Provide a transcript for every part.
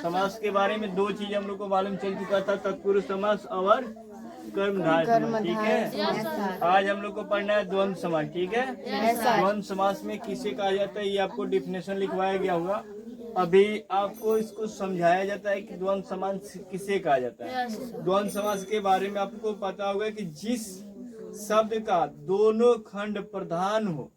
समास के बारे में दो चीज हम लोग को मालूम चल चुका था, तत्पुरुष समास और कर्मधारय समास। ठीक है, आज हम लोग को पढ़ना है द्वंद्व समास। ठीक है, द्वंद्व समास में किसे कहा जाता है ये आपको डिफिनेशन लिखवाया गया होगा। अभी आपको इसको समझाया जाता है कि द्वंद्व समास किसे कहा जाता है। द्वंद्व समास के बारे में आपको पता होगा कि जिस शब्द का दोनों खंड प्रधान हो,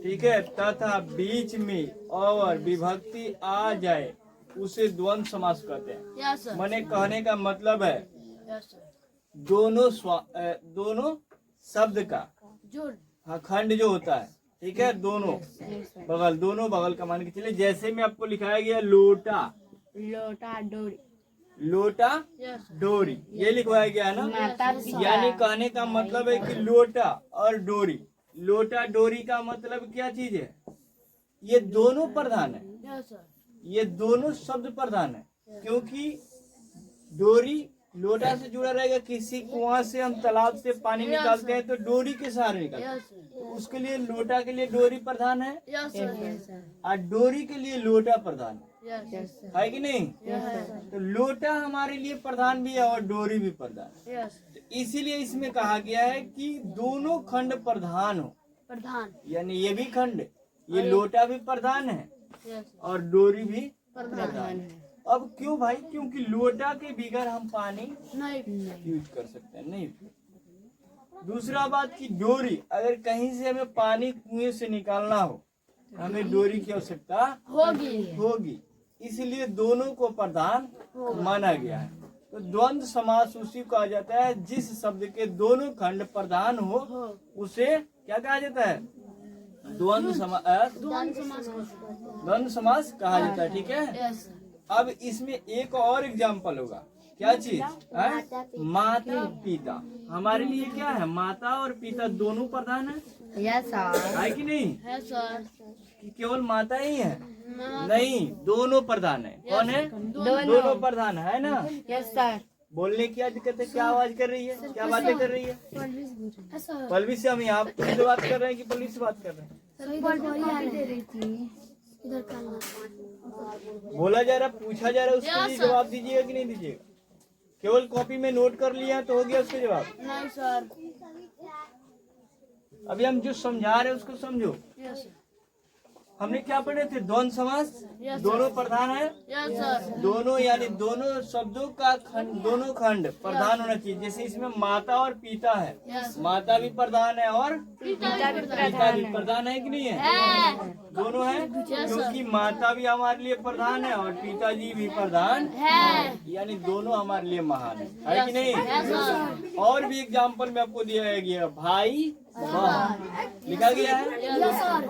ठीक है, तथा बीच में और विभक्ति आ जाए उसे द्वंद्व समास कहते हैं। माने कहने का मतलब है दोनों शब्द का खंड जो होता है, ठीक है, दोनों बगल का मान के चलिए। जैसे में आपको लिखाया गया लोटा डोरी, ये लिखवाया गया है ना। यानी कहने का मतलब है कि लोटा और डोरी, लोटा डोरी का मतलब क्या चीज है, ये दोनों प्रधान है, ये दोनों शब्द प्रधान है। क्योंकि डोरी लोटा से जुड़ा रहेगा, किसी कुआं से हम तालाब से पानी निकालते हैं तो डोरी के सहारे निकालते हैं, तो उसके लिए लोटा के लिए डोरी प्रधान है और डोरी के लिए लोटा प्रधान है कि नहीं। तो लोटा हमारे लिए प्रधान भी है और डोरी भी प्रधान है। तो इसीलिए इसमें कहा गया है कि दोनों खंड प्रधान हो, यानी ये भी खंड, ये लोटा भी प्रधान है और डोरी भी प्रधान है। अब क्यों भाई, क्योंकि लोटा के बिगर हम पानी नहीं यूज कर सकते हैं, नहीं। दूसरा बात की डोरी, अगर कहीं से हमें पानी कुएं से निकालना हो हमें डोरी की आवश्यकता होगी, इसलिए दोनों को प्रधान माना गया है। तो द्वंद्व समास उसी को कहा जाता है जिस शब्द के दोनों खंड प्रधान हो उसे क्या कहा जाता है, द्वंद्व समास कहा जाता है। ठीक है, अब इसमें एक और एग्जाम्पल होगा, क्या चीज है, माता पिता। हमारे लिए क्या है, माता और पिता दोनों प्रधान है कि नहीं। कि केवल माता ही है, नहीं, दोनों प्रधान है। कौन है, दोनों प्रधान है ना। Yes sir. बोलने की दिक्कत है, क्या आवाज कर रही है, क्या बातें कर रही है। पल्लवी से हम यहाँ से बात कर रहे हैं कि पल्लवी से बात कर रहे हैं। बोला जा रहा, पूछा जा रहा है, उसके लिए जवाब दीजिएगा कि नहीं दीजिएगा। केवल कॉपी में नोट कर लिया तो हो गया उसका जवाब, नहीं सर। अभी हम जो समझा रहे हैं उसको समझो। हमने क्या पढ़े थे, द्वंद्व समास दोनों प्रधान है, दोनों यानी दोनों शब्दों का खंड, दोनों खंड प्रधान होना चाहिए। जैसे इसमें माता और पिता है, माता भी प्रधान है और पिता भी प्रधान है कि नहीं है, दोनों है। क्योंकि माता भी हमारे लिए प्रधान है और पिताजी भी प्रधान है, यानी दोनों हमारे लिए महान है कि नहीं। और भी एग्जाम्पल में आपको दिया गया, भाई बहन लिखा गया है,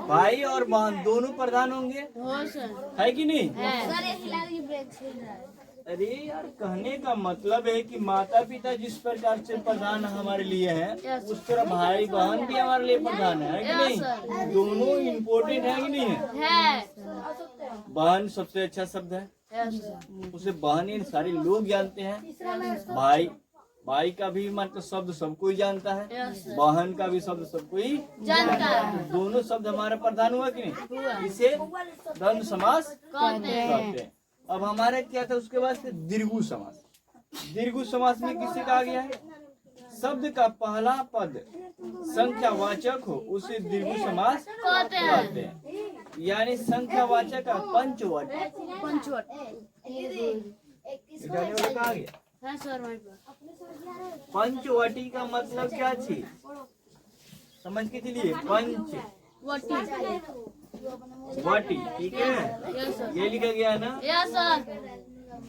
भाई और बहन दोनों प्रधान होंगे, है कि नहीं। अरे यार, कहने का मतलब है कि माता पिता जिस प्रकार से प्रधान हमारे लिए हैं, उस तरह भाई बहन भी हमारे लिए प्रधान है कि नहीं। दोनों इम्पोर्टेंट है कि नहीं है। बहन सबसे अच्छा शब्द है, उसे बहन इन सारे लोग जानते हैं। भाई का भी मतलब शब्द सबको ही जानता है, बहन का भी शब्द सबको ही जानता है। दोनों शब्द हमारा प्रधान हुआ कि नहीं, इसे द्वंद्व समास कहते हैं। अब हमारे क्या था उसके बाद से दीर्घु समास। दीर्घु समास में किसे कहा गया है, शब्द का पहला पद संख्यावाचक हो उसे दीर्घु समास कहते हैं। यानी संख्यावाचक का पंचवट कहा गया। पंचवटी का मतलब क्या चीज समझ के चलिए, वटी, ठीक है, ये लिखा गया है ना।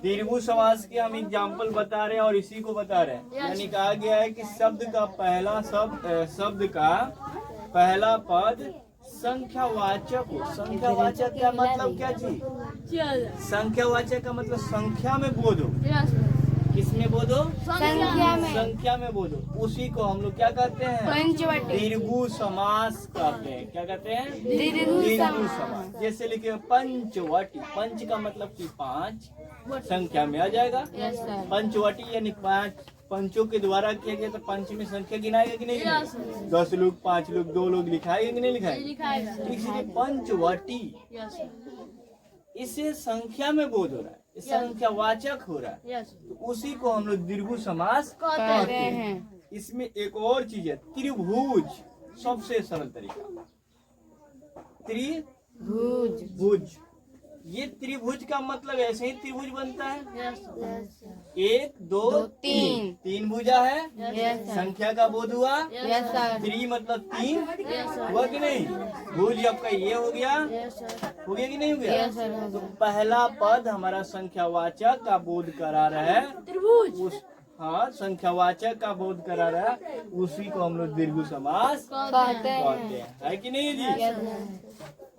दीर्घु समास के हम एग्जाम्पल बता रहे हैं और इसी को बता रहे हैं। यानी कहा गया है कि शब्द का पहला पद संख्यावाचक हो। संख्यावाचक का मतलब क्या चीज, संख्यावाचक का मतलब संख्या में बोध हो। किसमें बोधो, संख्या में बोधो। उसी को हम लोग क्या कहते हैं, दीर्घु समास कहते हैं। क्या कहते हैं, दीर्घु समास। जैसे लिखे पंचवटी, पंच का मतलब कि 5 संख्या में आ जाएगा। पंचवटी यानी 5 पंचों के द्वारा किया गया, तो पंच में संख्या गिनाएगा कि नहीं गिनाएगा। 10 लोग, 5 लोग, 2 लोग लिखाएगा कि नहीं लिखाएगा। इसलिए पंचवटी, इससे संख्या में बोध हो रहा है। संख्यावाचक हो रहा है, तो उसी को हम लोग दीर्घ समास कहते हैं। इसमें एक और चीज है, त्रिभुज, सबसे सरल तरीका, त्रिभुज। ये त्रिभुज का मतलब ऐसे ही त्रिभुज बनता है, 1 2 3, 3 भुजा है, संख्या का बोध हुआ, त्रि मतलब 3 हुआ कि नहीं, भुज आपका ये हो गया कि नहीं हो गया। तो पहला पद हमारा संख्यावाचक का बोध करा रहा है, त्रिभुज। हाँ, संख्यावाचक का बोध करा रहा है, उसी को हम लोग दीर्घ समास कहते हैं, है कि नहीं जी।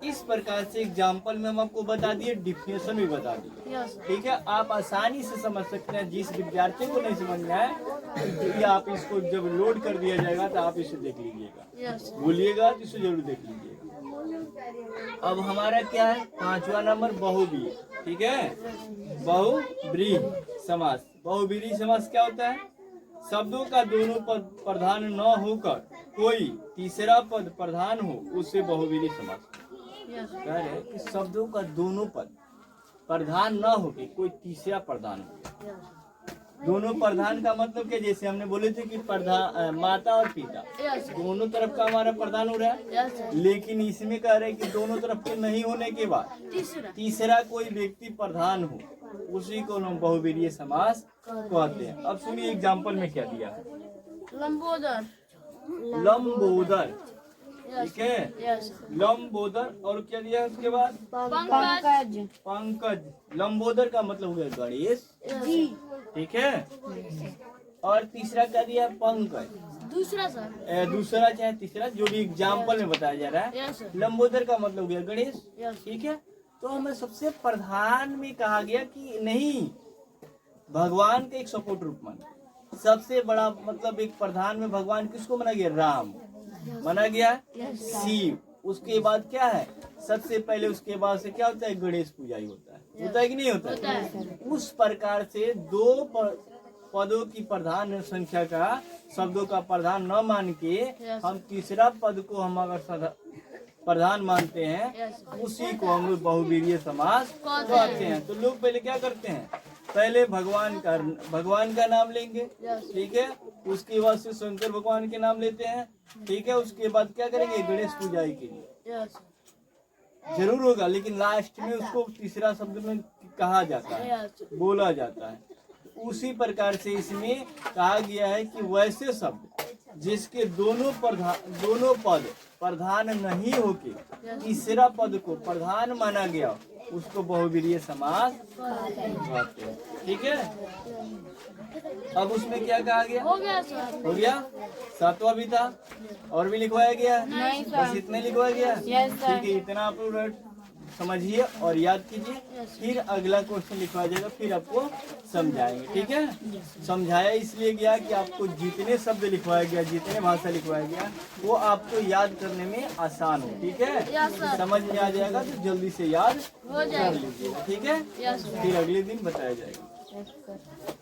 इस प्रकार से एग्जाम्पल में हम आपको बता दिए, डिफिनेशन भी बता दिए, ठीक है। आप आसानी से समझ सकते हैं। जिस विद्यार्थी को नहीं समझ में आए, तो आप इसको जब लोड कर दिया जाएगा तो आप इसे देख लीजिएगा, बोलिएगा तो इसे जरूर देख लीजिएगा। अब हमारा क्या है, 5वां नंबर बहुव्रीहि, ठीक है। बहुव्रीहि समास। बहुव्रीहि समास क्या होता है, शब्दों का दोनों पद प्रधान न होकर कोई तीसरा पद प्रधान हो, उससे बहुव्रीहि समास कह रहे हैं कि शब्दों का दोनों पद प्रधान न होके कोई तीसरा प्रधान हो। दोनों प्रधान का मतलब क्या, जैसे हमने बोले थे कि प्रधान माता और पिता दोनों तरफ का हमारा प्रधान हो रहा है, लेकिन इसमें कह रहे हैं कि दोनों तरफ के नहीं होने के बाद तीसरा कोई व्यक्ति प्रधान हो, उसी को हम बहुव्रीहि समास कहते हैं। अब सुनिए एग्जाम्पल में क्या दिया है, लंबोदर, लंबोदर, ठीक है, लंबोदर। और क्या दिया है उसके बाद, पंकज, पंकज। लंबोदर का मतलब हो गया गणेश, ठीक है। और तीसरा क्या दिया, पंकज, दूसरा सर, दूसरा चाहे तीसरा, जो भी एग्जाम्पल में बताया जा रहा है। लंबोदर का मतलब हो गया गणेश, ठीक है। तो हमें सबसे प्रधान में कहा गया कि नहीं, भगवान का एक सपोर्ट रूप माना, सबसे बड़ा मतलब एक प्रधान में भगवान किसको माना गया, राम माना गया, शिव। उसके बाद क्या है, सबसे पहले उसके बाद से क्या होता है, गणेश पूजा ही होता है कि नहीं होता है। उस प्रकार से दो पदों की प्रधान संख्या का, शब्दों का प्रधान न मान के हम तीसरा पद को हम अगर प्रधान मानते हैं, उसी को हम लोग बहुव्रीहि समास कहते हैं। तो लोग पहले क्या करते हैं, पहले भगवान का नाम लेंगे, ठीक है। उसके बाद से शंकर भगवान के नाम लेते हैं, ठीक है। उसके बाद क्या करेंगे, गणेश पूजा के लिए जरूर होगा, लेकिन लास्ट में उसको तीसरा शब्द में कहा जाता है, बोला जाता है। उसी प्रकार से इसमें कहा गया है कि वैसे शब्द जिसके दोनों पद प्रधान नहीं होके तीसरा पद को प्रधान माना गया, उसको बहुव्रीहि समास कहते हैं, ठीक है। अब उसमें क्या कहा गया, हो गया सर, हो गया। 7वां भी था, और भी लिखवाया गया, नहीं बस इतने लिखवाया गया, यस सर। ठीक है। इतना आप लोग समझिए और याद कीजिए, फिर अगला क्वेश्चन लिखवाया जाएगा, फिर आपको समझाएंगे, ठीक है। समझाया इसलिए गया कि आपको जितने शब्द लिखवाया गया, जितने भाषा लिखवाया गया, वो आपको याद करने में आसान हो, ठीक है। समझ में आ जाएगा तो जल्दी से याद कर लीजिएगा, ठीक है। फिर अगले दिन बताया जाएगा।